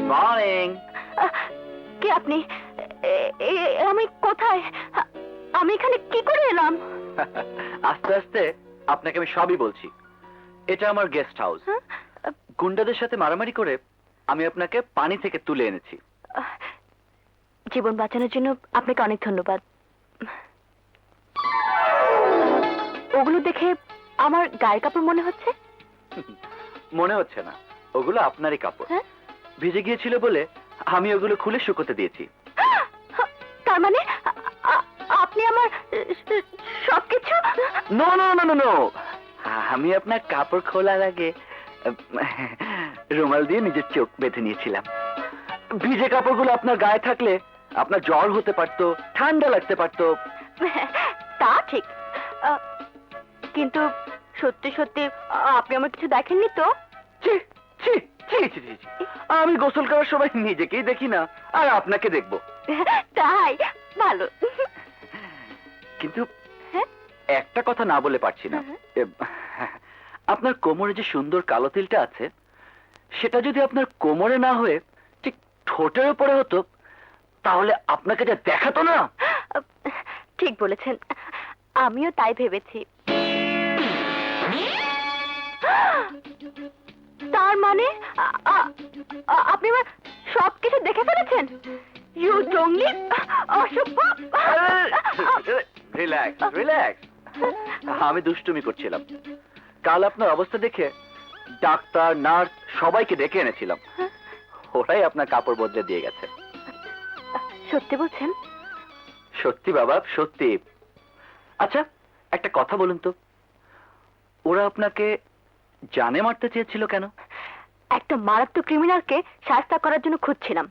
Morning. কে আপনি? আমি কোথায়? আমি এখানে কি করে এলাম? আস্তে আস্তে আপনাকে আমি সবই বলছি। এটা আমার গেস্ট হাউস। গুন্ডাদের সাথে মারামারি করে আমি আপনাকে পানি থেকে তুলে এনেছি। জীবন বাঁচানোর জন্য আপনাকে অনেক ধন্যবাদ। ওগুলো দেখে আমার গায়ের কাপড় মনে হচ্ছে। মনে হচ্ছে না, ওগুলো আপনারই কাপড়। ভিজে গিয়েছিল বলে আমি ওগুলো খুলে শুকোতে দিয়েছি। তার মানে আপনি আমার সবকিছু? No no no no no, আমি আপনার কাপড় খোলার আগে রুমাল দিয়ে নিজের চোখ বেঁধে নিয়েছিলাম। ভিজে কাপড়গুলো আপনার গায়ে থাকলে আপনার জ্বর হতে পারতো, ঠান্ডা লাগতে পারতো। তা ঠিক, কিন্তু সত্যি সত্যি আপনি আমার কিছু দেখেননি তো? ছি ছি ছি ছি ছি ছি। আমি গোসল করার সময় নিজেকেই দেখি না, আর আপনাকে দেখবো? তাই ভালো। কিন্তু একটা কথা না বলে পারছি না। আপনার কোমরে যে সুন্দর কালো তিলটা আছে, সেটা যদি আপনার কোমরে না হয়ে ঠিক ঠোঁটের উপরে হতো, তাহলে আপনাকে যা দেখাতো না। ঠিক বলেছেন, আমিও তাই ভেবেছি। তার মানে আপনি আমার সবকিছু দেখে ফেলেছেন? ইউ জঙ্গলি, অসভ্য। রিল্যাক্স রিল্যাক্স, আমি দুষ্টুমি করছিলাম। কাল আপনার অবস্থা দেখে ডাক্তার, নার্স সবাইকে ডেকে এনেছিলাম। ওরাই আপনার কাপড় বদলে দিয়ে গেছে। সত্যি বলছেন? সত্যি বাবা, সত্যি। আচ্ছা, একটা কথা বলুন তো, ওরা আপনাকে জানে মারতে চেয়েছিল কেন? একটা মারাত্মক ক্রিমিনালকে শাস্তি করার জন্য খুঁজছিলাম।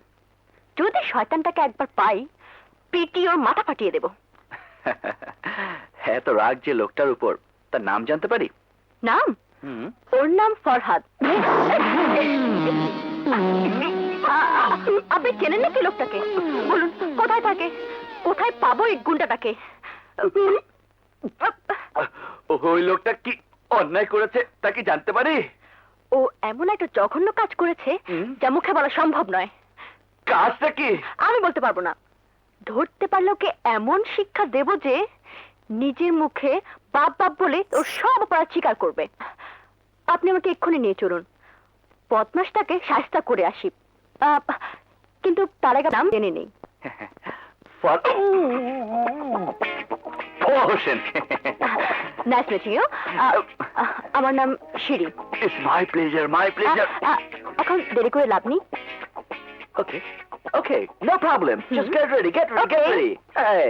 যদি শয়তানটাকে একবার পাই, পিটি ওর মাথা ফাটিয়ে দেব। হ্যাঁ, তো রাগ যে লোকটার উপর, তার নাম জানতে পারি? নাম? ওর নাম ফরহাদ। আপনি চেনেন নাকি লোকটাকে? বলুন, কোথায় থাকে? কোথায় পাবো এই গুন্ডাটাকে? ওই লোকটা কি অন্যায় করেছে তা কি জানতে পারি? ও এমন একটা জঘন্য কাজ করেছে যা মুখে বলা সম্ভব নয়। কাজটা কি? আমি বলতে পারবো না। ধরতে পারলে ওকে এমন শিক্ষা দেব যে নিজের মুখে বাপ বাপ বলে ওর সব অপরাধ স্বীকার করবে। আপনি আমাকে এক্ষুনি নিয়ে চলুন, বদমাশটাকে শাস্তি করে আসি। কিন্তু তার আগে নাম জেনে নেই। Nice meeting you. আমার নাম Shiri. It's my pleasure, my pleasure. এখন দেরি করে লাভ নেই। Okay, okay, no problem. Just get ready, get ready, get ready. Hey.